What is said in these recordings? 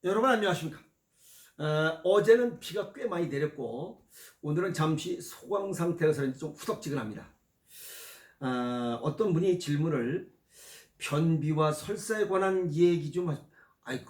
여러분 안녕하십니까? 어제는 비가 꽤 많이 내렸고 오늘은 잠시 소강 상태라서 그런지 좀 후덥지근합니다. 어떤 분이 질문을 변비와 설사에 관한 얘기 좀 아이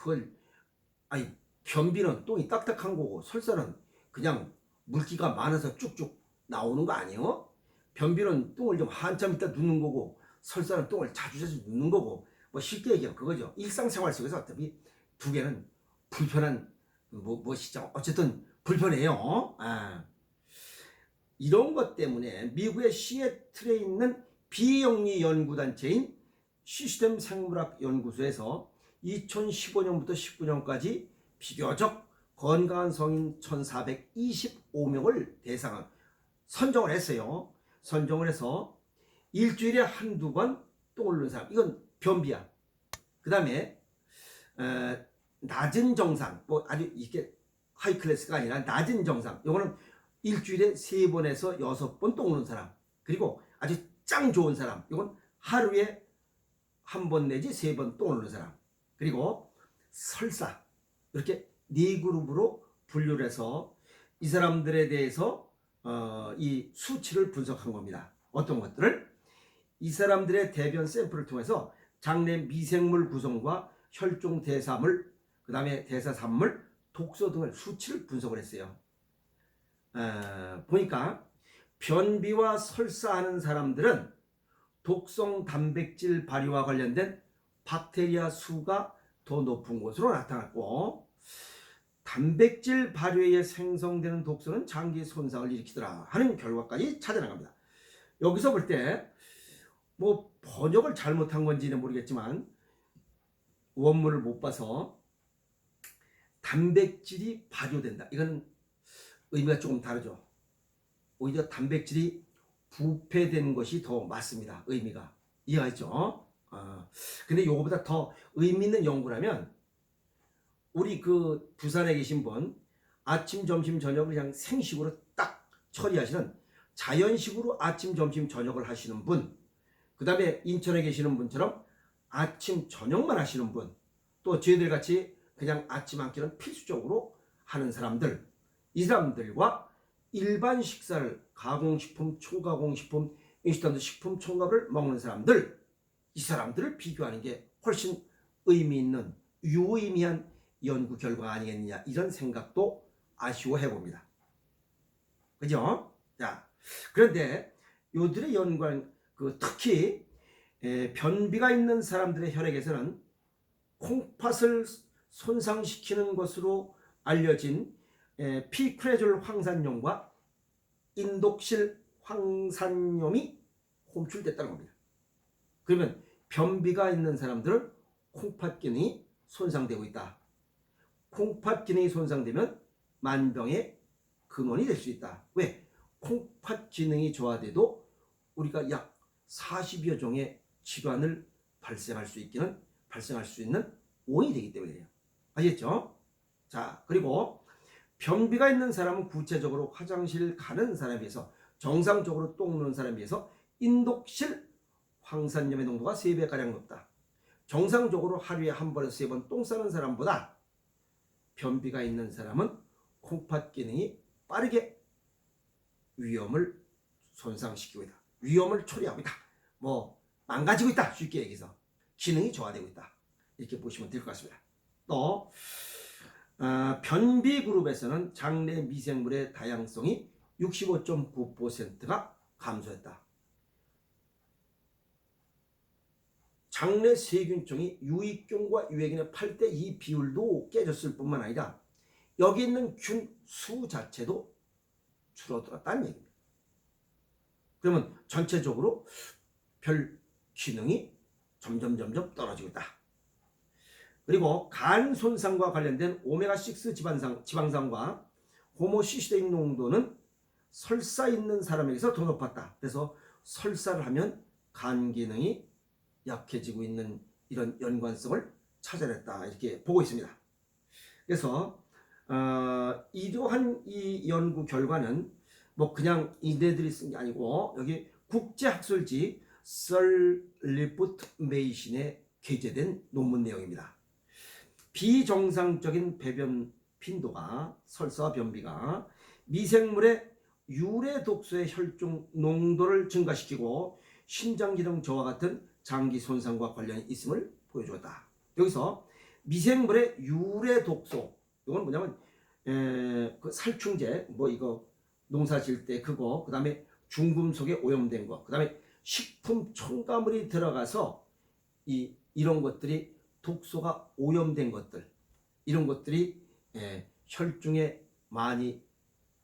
변비는 똥이 딱딱한 거고 설사는 그냥 물기가 많아서 쭉쭉 나오는 거 아니에요? 변비는 똥을 좀 한참 있다 눕는 거고 설사는 똥을 자주 눕는 거고 뭐 쉽게 얘기하면 그거죠. 일상생활 속에서 어차피 두 개는 불편한 무엇이죠. 어쨌든 불편해요. 이런 것 때문에 미국의 시애틀에 있는 비영리 연구단체인 시스템 생물학 연구소에서 2015년부터 19년까지 비교적 건강한 성인 1425명을 대상으로 선정을 했어요. 선정을 해서 일주일에 한두 번 똥을 누는 사람, 이건 변비야. 그 다음에 낮은 정상, 뭐 아주 이게 하이 클래스가 아니라 낮은 정상, 요거는 일주일에 3번에서 6번 똥 오는 사람, 그리고 아주 짱 좋은 사람, 요건 하루에 1번 내지 3번 똥 오는 사람, 그리고 설사, 이렇게 네 그룹으로 분류를 해서 이 사람들에 대해서 이 수치를 분석한 겁니다. 어떤 것들을? 이 사람들의 대변 샘플을 통해서 장내 미생물 구성과 혈중 대사물, 그 다음에 대사산물, 독소 등을 수치를 분석을 했어요. 보니까 변비와 설사하는 사람들은 독성 단백질 발휘와 관련된 박테리아 수가 더 높은 것으로 나타났고, 단백질 발휘에 생성되는 독소는 장기 손상을 일으키더라 하는 결과까지 찾아나갑니다. 여기서 볼 때 뭐 번역을 잘못한 건지는 모르겠지만 원문을 못 봐서 단백질이 발효된다, 이건 의미가 조금 다르죠. 오히려 단백질이 부패된 것이 더 맞습니다. 의미가 이해가 있죠. 근데 이거보다 더 의미 있는 연구라면 우리 그 부산에 계신 분 아침 점심 저녁을 그냥 생식으로 딱 처리하시는, 자연식으로 아침 점심 저녁을 하시는 분, 그 다음에 인천에 계시는 분처럼 아침 저녁만 하시는 분, 또 저희들 같이 그냥 아침 한 끼는 필수적으로 하는 사람들, 이 사람들과 일반 식사를 가공식품, 초가공식품, 인스턴트 식품 첨가를 먹는 사람들, 이 사람들을 비교하는 게 훨씬 의미 있는 유의미한 연구 결과 아니겠느냐, 이런 생각도 아쉬워해 봅니다. 그죠? 자, 그런데 요들의 연관, 특히 변비가 있는 사람들의 혈액에서는 콩팥을 손상시키는 것으로 알려진 피크레졸 황산염과 인독실 황산염이 홈출됐다는 겁니다. 그러면 변비가 있는 사람들은 콩팥 기능이 손상되고 있다. 콩팥 기능이 손상되면 만병의 근원이 될 수 있다. 왜? 콩팥 기능이 저하돼도 우리가 약 40여 종의 질환을 발생할 수 있는 원인이 되기 때문이에요. 아시겠죠? 자, 그리고 변비가 있는 사람은 구체적으로 화장실 가는 사람에 비해서, 정상적으로 똥 누는 사람에 비해서 인독실 황산염의 농도가 3배가량 높다. 정상적으로 하루에 1번에서 3번 똥 싸는 사람보다 변비가 있는 사람은 콩팥 기능이 빠르게 위험을 손상시키고 있다. 위험을 초래하고 있다. 망가지고 있다. 쉽게 얘기해서 기능이 저하되고 있다. 이렇게 보시면 될 것 같습니다. 또 변비 그룹에서는 장내 미생물의 다양성이 65.9%가 감소했다. 장내 세균종이 유익균과 유해균의 8:2 비율도 깨졌을 뿐만 아니라 여기 있는 균 수 자체도 줄어들었다는 얘기입니다. 그러면 전체적으로 별 기능이 점점 떨어지고 있다. 그리고 간 손상과 관련된 오메가6 지방산과 호모시스테인 농도는 설사 있는 사람에게서 더 높았다. 그래서 설사를 하면 간 기능이 약해지고 있는 이런 연관성을 찾아냈다, 이렇게 보고 있습니다. 그래서 이러한 이 연구 결과는 그냥 이네들이 쓴 게 아니고 여기 국제학술지 썰리프트 메이신에 게재된 논문 내용입니다. 비정상적인 배변 빈도가 설사와 변비가 미생물의 유래 독소의 혈중 농도를 증가시키고 신장 기능 저하 같은 장기 손상과 관련이 있음을 보여주었다. 여기서 미생물의 유래 독소, 이건 뭐냐면 그 살충제, 뭐 이거 농사 지을 때 그거, 그 다음에 중금속에 오염된 거, 그 다음에 식품 첨가물이 들어가서 이런 것들이 독소가 오염된 것들, 이런 것들이 혈중에 많이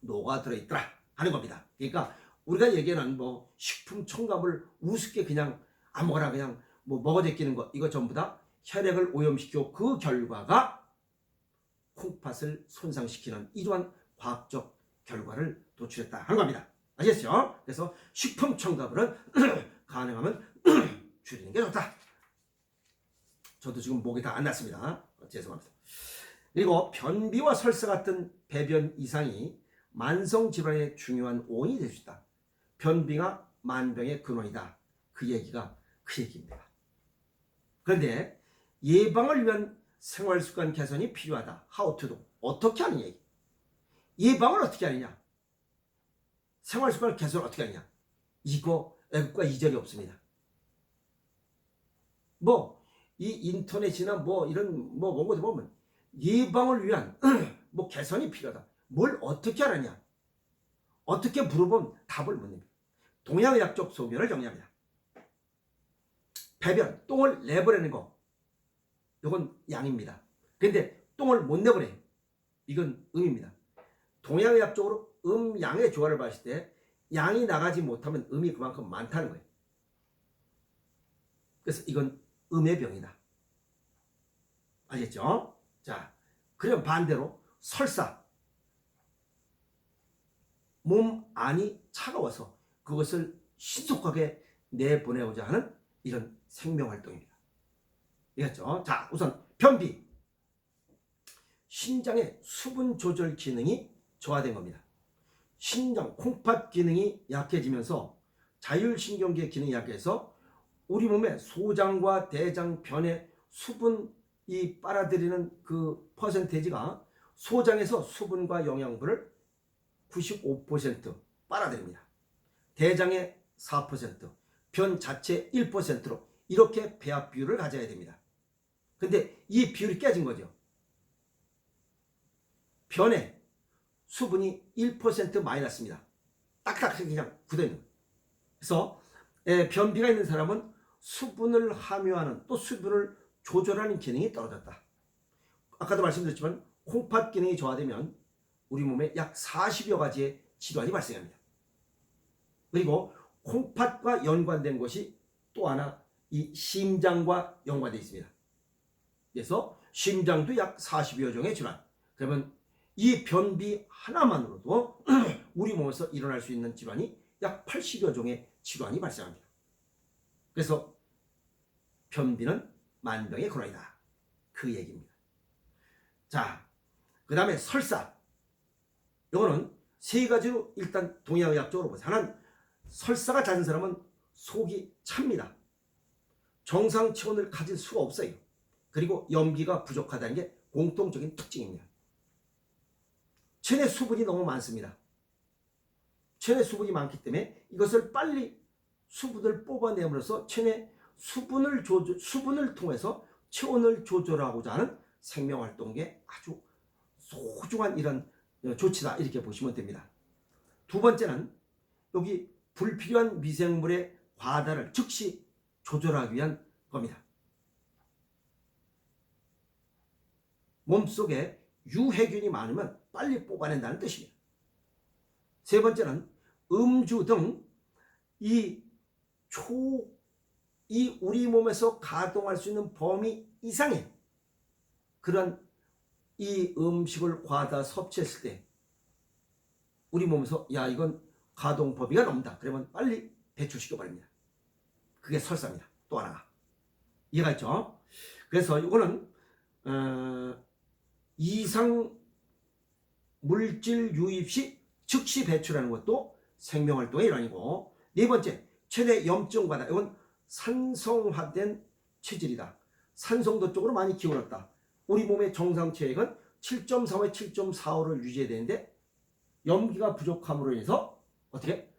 녹아 들어있더라 하는 겁니다. 그러니까 우리가 얘기하는 뭐 식품 첨가물 우습게 그냥 아무거나 그냥 뭐 먹어 제끼는 거, 이거 전부 다 혈액을 오염시키고 그 결과가 콩팥을 손상시키는 이러한 과학적 결과를 도출했다 하는 겁니다. 아시겠죠? 그래서 식품 첨가물은 가능하면 줄이는 게 좋다. 저도 지금 목이 다 안 났습니다. 죄송합니다. 그리고 변비와 설사 같은 배변 이상이 만성 질환의 중요한 원인이 될 수 있다. 변비가 만병의 근원이다. 그 얘기가 그 얘기입니다. 그런데 예방을 위한 생활습관 개선이 필요하다. How to do. 어떻게 하는 얘기? 예방을 어떻게 하느냐? 생활습관 개선을 어떻게 하느냐? 이거 애국가 이절이 없습니다. 뭐 이 인터넷이나 뭐 이런 뭐 원고들 보면 예방을 위한 뭐 개선이 필요하다. 뭘 어떻게 하느냐? 어떻게 물어보면 답을 못 냅니다. 동양의학적 소변을 정리합니다. 배변, 똥을 내보내는 거, 이건 양입니다. 그런데 똥을 못 내보내요. 이건 음입니다. 동양의학적으로 양의 조화를 봤을 때 양이 나가지 못하면 음이 그만큼 많다는 거예요. 그래서 이건 음의 병이다. 알겠죠? 자, 그럼 반대로 설사, 몸 안이 차가워서 그것을 신속하게 내보내고자 하는 이런 생명활동입니다. 이해했죠? 자, 우선 변비. 신장의 수분 조절 기능이 저하된 겁니다. 신장, 콩팥 기능이 약해지면서 자율신경계 기능이 약해서 우리 몸의 소장과 대장, 변의 수분이 빨아들이는 그 퍼센테이지가 소장에서 수분과 영양분을 95% 빨아들입니다. 대장의 4%, 변 자체 1%로 이렇게 배합 비율을 가져야 됩니다. 근데 이 비율이 깨진 거죠. 변에 수분이 1% 마이너스입니다. 딱딱하게 그냥 굳어있는 거예요. 그래서 변비가 있는 사람은 수분을 함유하는, 또 수분을 조절하는 기능이 떨어졌다. 아까도 말씀드렸지만 콩팥 기능이 저하되면 우리 몸에 약 40여 가지의 질환이 발생합니다. 그리고 콩팥과 연관된 것이 또 하나 이 심장과 연관되어 있습니다. 그래서 심장도 약 40여 종의 질환. 그러면 이 변비 하나만으로도 우리 몸에서 일어날 수 있는 질환이 약 80여 종의 질환이 발생합니다. 그래서 변비는 만병의 근원이다. 그 얘기입니다. 자, 그 다음에 설사. 이거는 세 가지로 일단 동양의학적으로 보세요. 하나는 설사가 잦은 사람은 속이 찹니다. 정상 체온을 가질 수가 없어요. 그리고 염기가 부족하다는 게 공통적인 특징입니다. 체내 수분이 너무 많습니다. 체내 수분이 많기 때문에 이것을 빨리 수분을 뽑아내므로써 체내 수분을 통해서 체온을 조절하고자 하는 생명활동의 아주 소중한 이런 조치다, 이렇게 보시면 됩니다. 두 번째는 여기 불필요한 미생물의 과다를 즉시 조절하기 위한 겁니다. 몸속에 유해균이 많으면 빨리 뽑아낸다는 뜻입니다. 세 번째는 음주 등 우리 몸에서 가동할 수 있는 범위 이상의 그런 이 음식을 과다 섭취했을 때 우리 몸에서 이건 가동 범위가 넘는다. 그러면 빨리 배출시켜 버립니다. 그게 설사입니다. 또 하나가. 이해가 있죠? 그래서 이거는 이상 물질 유입 시 즉시 배출하는 것도 생명활동의 일환이고, 네 번째, 최대 염증 과다. 이건 산성화된 체질이다. 산성도 쪽으로 많이 기울었다. 우리 몸의 정상 체액은 7.4에 7.45를 유지해야 되는데 염기가 부족함으로 인해서 어떻게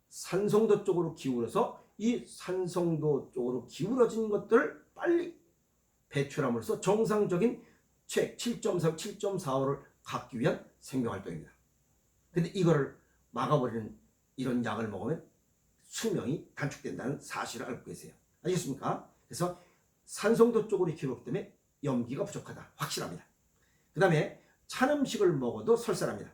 산성도 쪽으로 기울어서 이 산성도 쪽으로 기울어진 것들을 빨리 배출함으로써 정상적인 체액 7.4, 7.45를 갖기 위한 생명활동입니다. 근데 이거를 막아버리는 이런 약을 먹으면 수명이 단축된다는 사실을 알고 계세요. 알겠습니까? 그래서 산성도 쪽으로 기울었기 때문에 염기가 부족하다. 확실합니다. 그 다음에 찬 음식을 먹어도 설사랍니다.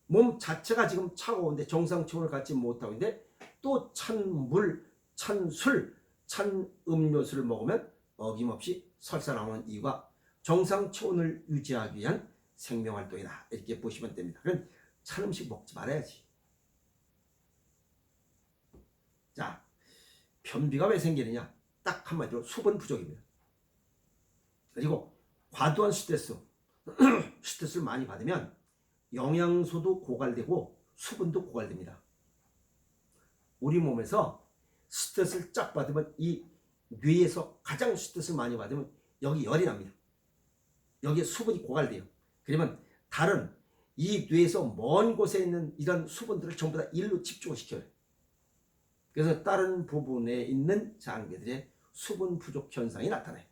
몸 자체가 지금 차가운데 정상 체온을 갖지 못하고 있는데 또 찬 물, 찬 술, 찬 음료수를 먹으면 어김없이 설사 나오는 이유가 정상 체온을 유지하기 위한 생명활동이다. 이렇게 보시면 됩니다. 그럼 찬 음식 먹지 말아야지. 자, 변비가 왜 생기느냐? 딱 한마디로 수분 부족입니다. 그리고 과도한 스트레스, 스트레스를 많이 받으면 영양소도 고갈되고 수분도 고갈됩니다. 우리 몸에서 스트레스를 쫙 받으면 이 뇌에서 가장 스트레스를 많이 받으면 여기 열이 납니다. 여기에 수분이 고갈돼요. 그러면 다른 이 뇌에서 먼 곳에 있는 이런 수분들을 전부 다 일로 집중을 시켜요. 그래서 다른 부분에 있는 장기들의 수분 부족 현상이 나타나요.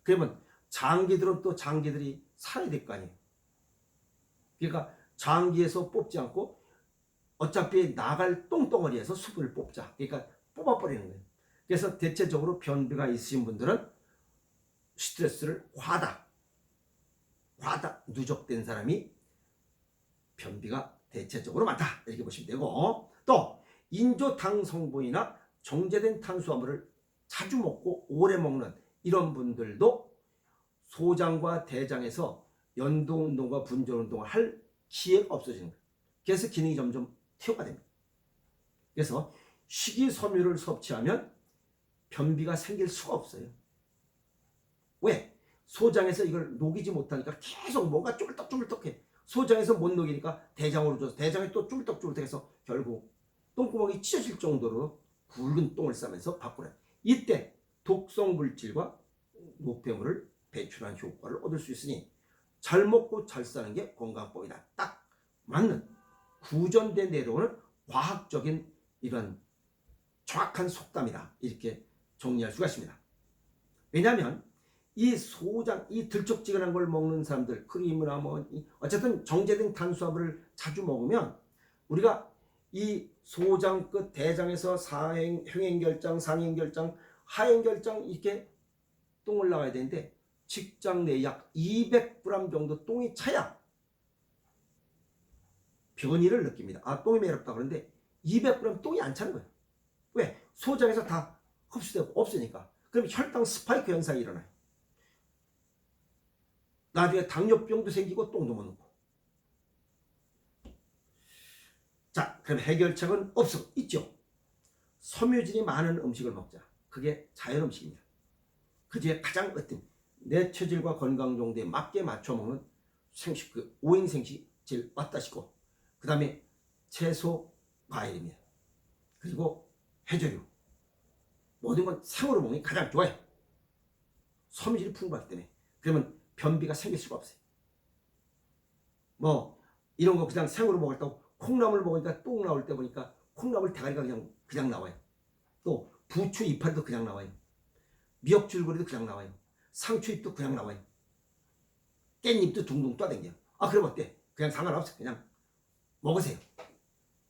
그러면 장기들은 또 장기들이 살아야 될 거 아니에요. 그러니까 장기에서 뽑지 않고 어차피 나갈 똥덩어리에서 수분을 뽑자. 그러니까 뽑아버리는 거예요. 그래서 대체적으로 변비가 있으신 분들은 스트레스를 과다 누적된 사람이 변비가 대체적으로 많다. 이렇게 보시면 되고, 또 인조당 성분이나 정제된 탄수화물을 자주 먹고 오래 먹는 이런 분들도 소장과 대장에서 연동운동과 분절운동을 할 기회가 없어지는 거예요. 그래서 기능이 점점 퇴화가 됩니다. 그래서 식이섬유를 섭취하면 변비가 생길 수가 없어요. 왜? 소장에서 이걸 녹이지 못하니까 계속 뭔가 쭈물떡쭈물떡해. 소장에서 못 녹이니까 대장으로 줘서 대장이 또 쭈물떡쭈물떡해서 결국 똥구멍이 찢어질 정도로 굵은 똥을 싸면서 바꾸래. 이때 독성 물질과 노폐물을 배출한 효과를 얻을 수 있으니 잘 먹고 잘 사는 게 건강법이다. 딱 맞는 구전돼 내려오는 과학적인 이런 정확한 속담이다. 이렇게 정리할 수가 있습니다. 왜냐하면 이 소장, 이 들쩍지근한 걸 먹는 사람들, 크림이나 뭐 어쨌든 정제된 탄수화물을 자주 먹으면 우리가 이 소장 끝 대장에서 행행결장, 상행결장, 하행결장 이렇게 똥을 나가야 되는데 직장 내에 약 200g 정도 똥이 차야 변이를 느낍니다. 아, 똥이 매렵다 그러는데 200g 똥이 안 차는 거예요. 왜? 소장에서 다 흡수되고 없으니까. 그럼 혈당 스파이크 현상이 일어나요. 나중에 당뇨병도 생기고 똥도 못 넣고. 자, 그럼 해결책은 있죠. 섬유질이 많은 음식을 먹자. 그게 자연 음식입니다. 그 중에 가장 어떤 내 체질과 건강 정도에 맞게 맞춰 먹는 생식, 오행 생식질 왔다시고, 그 다음에 채소, 과일입니다. 그리고 해조류. 모든 건 생으로 먹는 게 가장 좋아요. 섬유질이 풍부하기 때문에. 그러면 변비가 생길 수가 없어요. 뭐 이런 거 그냥 생으로 먹었다고 콩나물 먹으니까 똥 나올 때 보니까 콩나물 대가리가 그냥 나와요. 또 부추 이파리도 그냥 나와요. 미역 줄거리도 그냥 나와요. 상추잎도 그냥 나와요. 깻잎도 둥둥 떠댕겨요. 아, 그럼 어때? 그냥 상관없어. 그냥 먹으세요.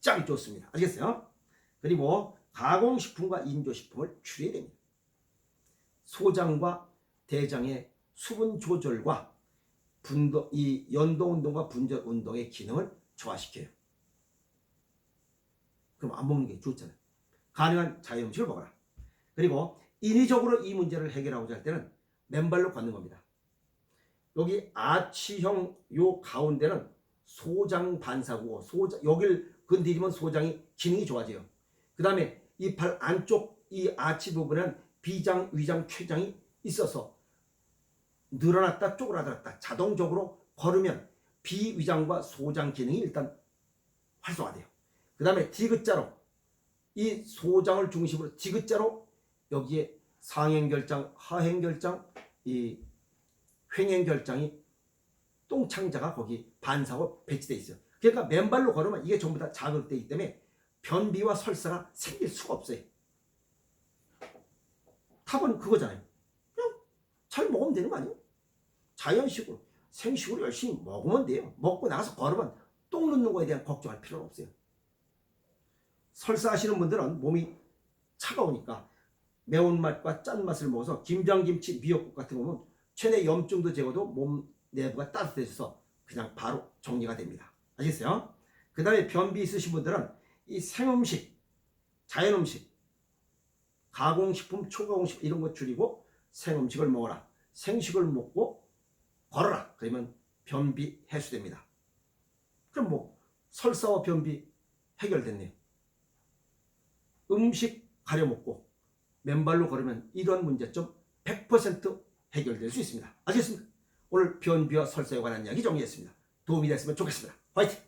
짱 좋습니다. 알겠어요? 그리고 가공식품과 인조식품을 줄여야 됩니다. 소장과 대장의 수분 조절과 이 연동운동과 분절운동의 기능을 저하시켜요. 그럼 안 먹는 게 좋잖아요. 가능한 자연음식을 먹어라. 그리고 인위적으로 이 문제를 해결하고자 할 때는 맨발로 걷는 겁니다. 여기 아치형 요 가운데는 소장 반사구고 여길 건드리면 소장이 기능이 좋아져요. 그 다음에 이 발 안쪽 이 아치 부분은 비장, 위장, 췌장이 있어서 늘어났다 쪼그라들었다 자동적으로 걸으면 비위장과 소장 기능이 일단 활성화돼요. 그 다음에 디귿자로 이 소장을 중심으로 디귿자로 여기에 상행결장, 하행결장, 이 횡행결장이 똥창자가 거기 반사고 배치되어 있어요. 그러니까 맨발로 걸으면 이게 전부 다 자극되기 때문에 변비와 설사가 생길 수가 없어요. 답은 그거잖아요. 그냥 잘 먹으면 되는 거 아니에요? 자연식으로 생식으로 열심히 먹으면 돼요. 먹고 나가서 걸으면 똥 넣는 거에 대한 걱정할 필요는 없어요. 설사하시는 분들은 몸이 차가우니까 매운맛과 짠맛을 먹어서 김장김치, 미역국 같은 거는 체내 염증도 제거도 몸 내부가 따뜻해져서 그냥 바로 정리가 됩니다. 아시겠어요? 그 다음에 변비 있으신 분들은 이 생음식, 자연음식, 가공식품, 초가공식품 이런 거 줄이고 생음식을 먹어라. 생식을 먹고 걸어라. 그러면 변비 해소됩니다. 그럼 뭐 설사와 변비 해결됐네요. 음식 가려 먹고 맨발로 걸으면 이러한 문제점 100% 해결될 수 있습니다. 아시겠습니까? 오늘 변비와 설사에 관한 이야기 정리했습니다. 도움이 됐으면 좋겠습니다. 화이팅!